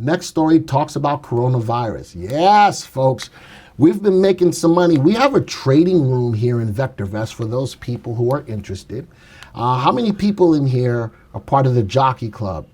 Next story talks about coronavirus. Yes, folks, we've been making some money. We have a trading room here in VectorVest for those people who are interested. How many people in here are part of the Jockey Club?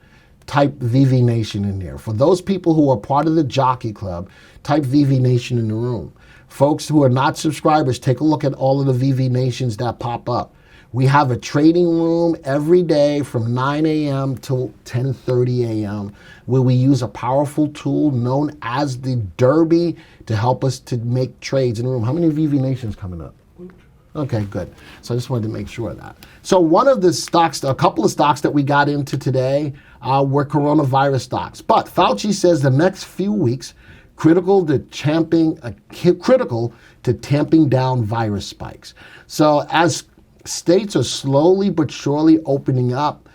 Type VV Nation in there. For those people who are part of the Jockey Club, type VV Nation in the room. Folks who are not subscribers, take a look at all of the VV Nations that pop up. We have a trading room every day from 9 a.m. till 10:30 a.m. where we use a powerful tool known as the Derby to help us to make trades in the room. How many VV Nations coming up? Okay, good. So I just wanted to make sure of that. So one of the stocks, a couple of stocks that we got into today were coronavirus stocks. But Fauci says the next few weeks critical to tamping down virus spikes. So as states are slowly but surely opening up,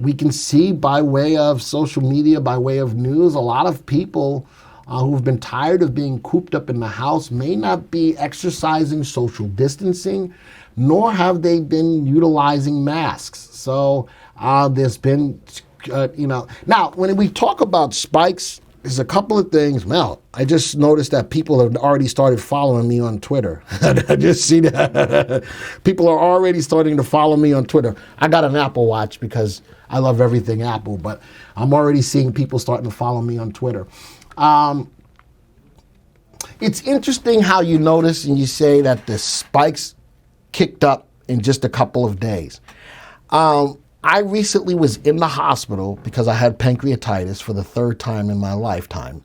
we can see by way of social media, by way of news, a lot of people who've been tired of being cooped up in the house may not be exercising social distancing, nor have they been utilizing masks. So there's been, now when we talk about spikes, there's a couple of things. Well, I just noticed that people have already started following me on Twitter. I just see that. People are already starting to follow me on Twitter. I got an Apple Watch because I love everything Apple, but I'm already seeing people starting to follow me on Twitter. It's interesting how you notice and you say that the spikes kicked up in just a couple of days. I recently was in the hospital because I had pancreatitis for the third time in my lifetime,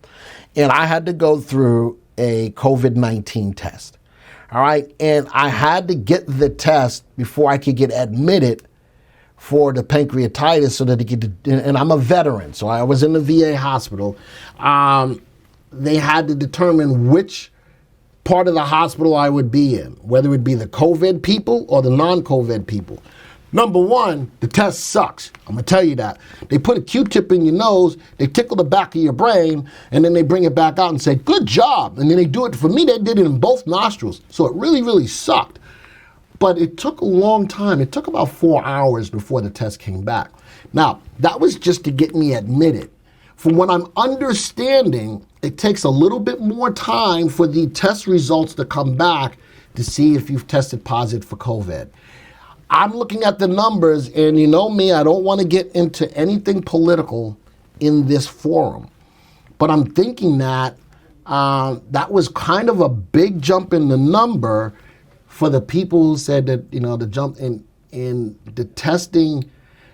and I had to go through a COVID-19 test. All right, and I had to get the test before I could get admitted for the pancreatitis so that they could, and I'm a veteran, so I was in the VA hospital. They had to determine which part of the hospital I would be in, whether it be the COVID people or the non-COVID people. Number one, the test sucks. I'm going to tell you that. They put a Q-tip in your nose, they tickle the back of your brain, and then they bring it back out and say, good job. And then they do it. For me, they did it in both nostrils. So it really, really sucked. But it took a long time. It took about 4 hours before the test came back. Now, that was just to get me admitted. From what I'm understanding, it takes a little bit more time for the test results to come back to see if you've tested positive for COVID. I'm looking at the numbers, and you know me, I don't want to get into anything political in this forum. But I'm thinking that that was kind of a big jump in the number for the people who said that, the jump in the testing.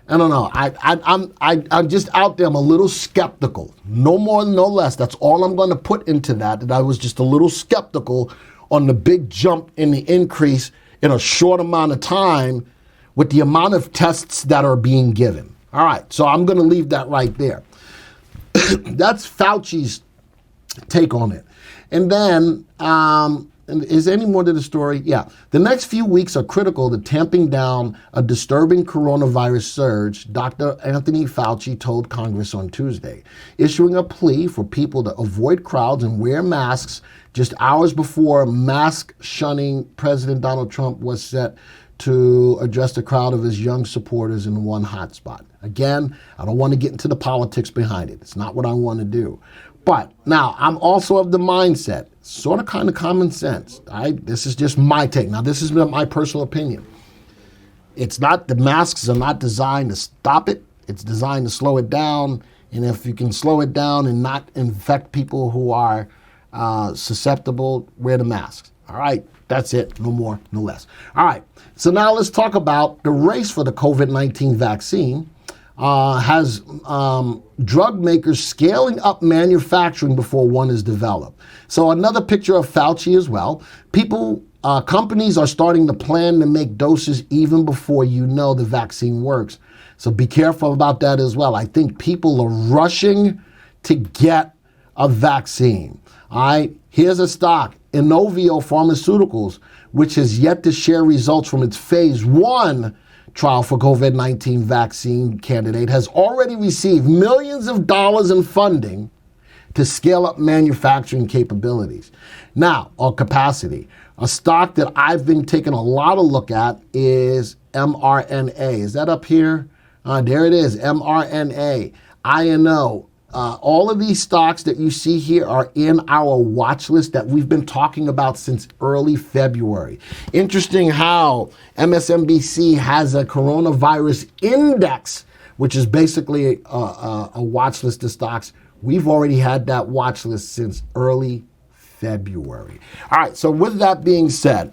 I don't know. I'm just out there. I'm a little skeptical. No more, no less. That's all I'm going to put into that I was just a little skeptical on the big jump in the increase in a short amount of time with the amount of tests that are being given. All right, so I'm going to leave that right there. That's Fauci's take on it. And then, is there any more to the story? Yeah. The next few weeks are critical to tamping down a disturbing coronavirus surge, Dr. Anthony Fauci told Congress on Tuesday, issuing a plea for people to avoid crowds and wear masks just hours before mask-shunning President Donald Trump was set to address the crowd of his young supporters in one hotspot. Again, I don't want to get into the politics behind it. It's not what I want to do. But now, I'm also of the mindset, sort of kind of common sense. This is just my take. Now, this is my personal opinion. It's not, the masks are not designed to stop it. It's designed to slow it down. And if you can slow it down and not infect people who are susceptible, wear the masks. All right, that's it. No more, no less. All right, so now let's talk about the race for the COVID-19 vaccine. Has drug makers scaling up manufacturing before one is developed. So another picture of Fauci as well. Companies are starting to plan to make doses even before the vaccine works. So be careful about that as well. I think people are rushing to get a vaccine. All right, here's a stock, Inovio Pharmaceuticals, which has yet to share results from its phase 1 trial for COVID-19 vaccine candidate, has already received millions of dollars in funding to scale up manufacturing capabilities. Now, or capacity. A stock that I've been taking a lot of look at is mRNA. Is that up here? There it is, mRNA. INO. All of these stocks that you see here are in our watch list that we've been talking about since early February. Interesting how MSNBC has a coronavirus index, which is basically a watch list of stocks. We've already had that watch list since early February. All right, so with that being said,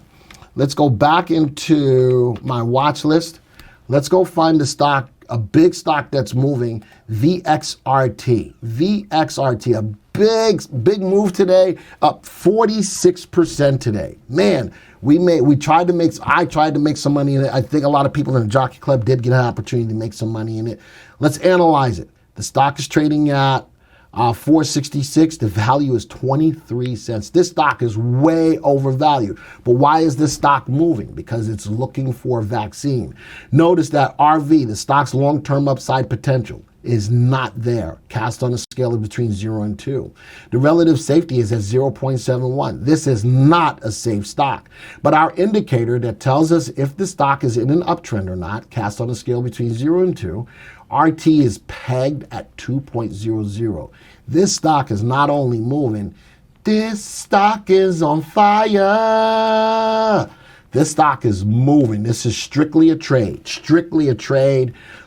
let's go back into my watch list. Let's go find the stock, a big stock that's moving, VXRT. VXRT, a big move today, up 46% today. Man, I tried to make some money in it. I think a lot of people in the Jockey Club did get an opportunity to make some money in it. Let's analyze it. The stock is trading at $4.66. The value is 23 cents. This stock is way overvalued. But why is this stock moving? Because it's looking for a vaccine. Notice that RV, the stock's long-term upside potential, is not there, cast on a scale of between 0 and 2. The relative safety is at 0.71. This is not a safe stock. But our indicator that tells us if the stock is in an uptrend or not, cast on a scale between 0 and 2, RT is pegged at 2.00. This stock is not only moving, this stock is on fire. This stock is moving. This is strictly a trade,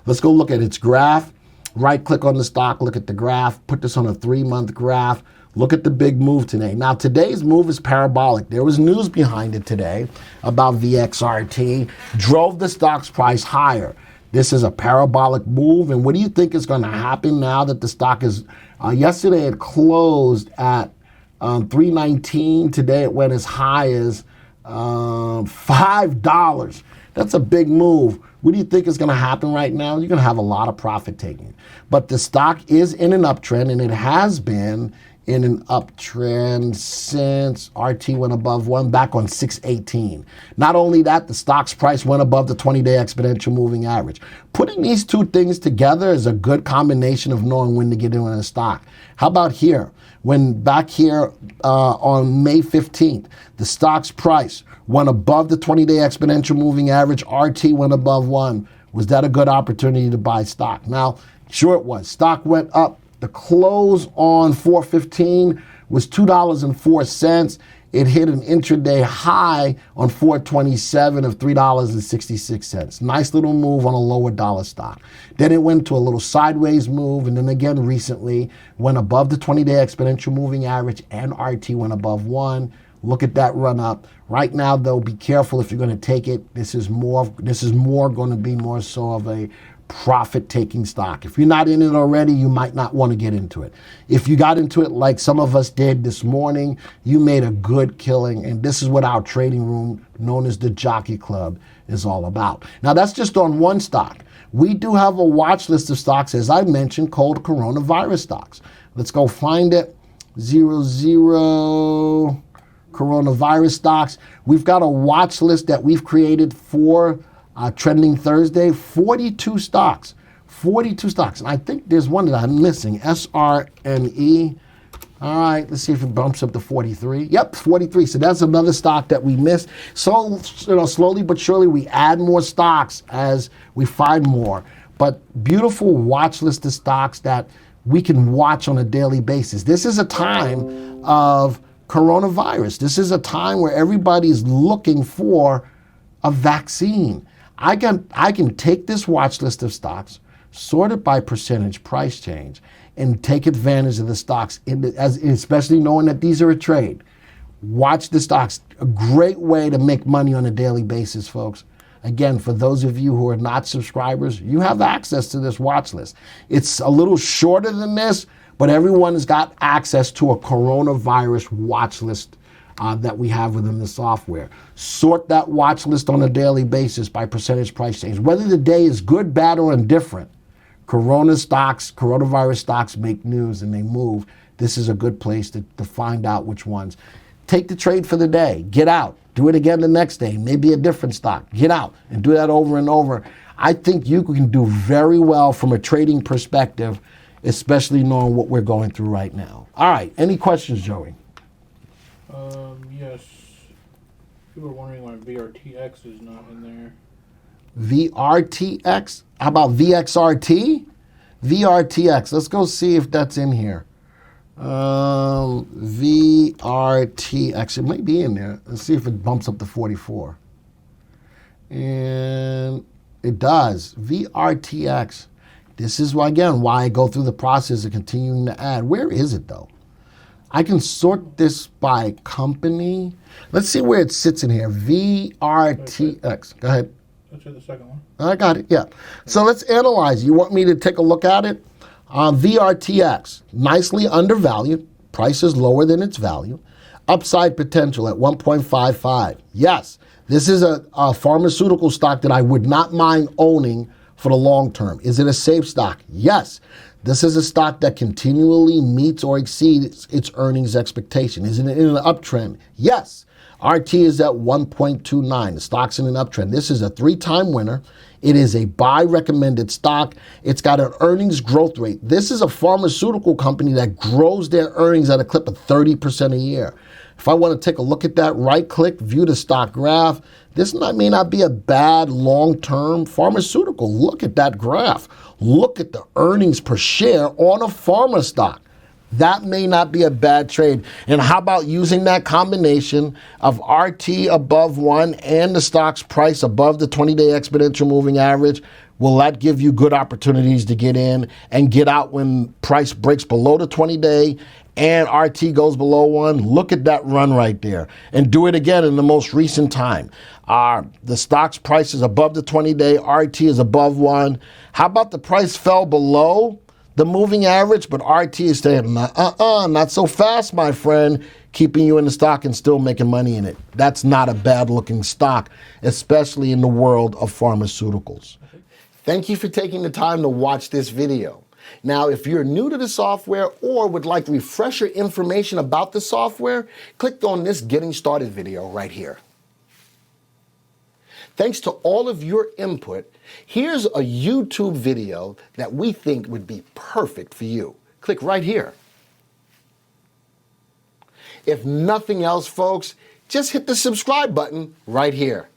Let's go look at its graph. Right click on the stock, look at the graph, put this on a 3-month graph. Look at the big move today. Now, today's move is parabolic. There was news behind it today about VXRT, drove the stock's price higher. This is a parabolic move, and what do you think is going to happen now that the stock is, yesterday it closed at $3.19. Today it went as high as $5. That's a big move. What do you think is going to happen right now? You're going to have a lot of profit taking. But the stock is in an uptrend, and it has been in an uptrend since RT went above 1 back on 6/18. Not only that, the stock's price went above the 20-day exponential moving average. Putting these two things together is a good combination of knowing when to get in a stock. How about here? When back here on May 15th, the stock's price went above the 20-day exponential moving average, RT went above 1. Was that a good opportunity to buy stock? Now, sure it was. Stock went up. The close on 4/15 was $2.04. It hit an intraday high on 4/27 of $3.66. Nice little move on a lower dollar stock. Then it went to a little sideways move, and then again recently went above the 20-day exponential moving average, and RT went above 1. Look at that run up. Right now, though, be careful if you're going to take it. This is more going to be more so of a profit-taking stock. If you're not in it already, you might not want to get into it. If you got into it like some of us did this morning, you made a good killing, and this is what our trading room, known as the Jockey Club, is all about. Now, that's just on one stock. We do have a watch list of stocks, as I mentioned, called coronavirus stocks. Let's go find it. 00 coronavirus stocks. We've got a watch list that we've created for Trending Thursday, 42 stocks. 42 stocks. And I think there's one that I'm missing, SRNE. All right, let's see if it bumps up to 43. Yep, 43. So that's another stock that we missed. So, slowly but surely we add more stocks as we find more. But beautiful watch list of stocks that we can watch on a daily basis. This is a time of coronavirus. This is a time where everybody's looking for a vaccine. I can take this watch list of stocks, sort it by percentage price change, and take advantage of the stocks, especially knowing that these are a trade. Watch the stocks. A great way to make money on a daily basis, folks. Again, for those of you who are not subscribers, you have access to this watch list. It's a little shorter than this, but everyone has got access to a coronavirus watch list that we have within the software. Sort that watch list on a daily basis by percentage price change. Whether the day is good, bad, or indifferent, coronavirus stocks make news and they move. This is a good place to find out which ones. Take the trade for the day. Get out. Do it again the next day. Maybe a different stock. Get out and do that over and over. I think you can do very well from a trading perspective, especially knowing what we're going through right now. All right. Any questions, Joey? Yes. People are wondering why VRTX is not in there. VRTX? How about VXRT? VRTX. Let's go see if that's in here. VRTX. It might be in there. Let's see if it bumps up to 44. And it does. VRTX. This is, again, why I go through the process of continuing to add. Where is it, though? I can sort this by company. Let's see where it sits in here. VRTX. Go ahead. Let's do the second one. I got it, yeah. So let's analyze. You want me to take a look at it? VRTX, nicely undervalued. Price is lower than its value. Upside potential at 1.55. Yes, this is a pharmaceutical stock that I would not mind owning for the long term. Is it a safe stock? Yes. This is a stock that continually meets or exceeds its earnings expectation. Is it in an uptrend? Yes. RT is at 1.29. The stock's in an uptrend. This is a 3-time winner. It is a buy recommended stock. It's got an earnings growth rate. This is a pharmaceutical company that grows their earnings at a clip of 30% a year. If I want to take a look at that, right click, view the stock graph. This may not be a bad long-term pharmaceutical. Look at that graph. Look at the earnings per share on a pharma stock. That may not be a bad trade. And how about using that combination of RT above 1 and the stock's price above the 20-day exponential moving average? Will that give you good opportunities to get in and get out when price breaks below the 20-day and RT goes below 1? Look at that run right there. And do it again in the most recent time. The stock's price is above the 20-day, RT is above 1. How about the price fell below the moving average, but RT is saying, not so fast, my friend, keeping you in the stock and still making money in it. That's not a bad-looking stock, especially in the world of pharmaceuticals. Thank you for taking the time to watch this video. Now, if you're new to the software or would like refresher information about the software, click on this Getting Started video right here. Thanks to all of your input, here's a YouTube video that we think would be perfect for you. Click right here. If nothing else, folks, just hit the subscribe button right here.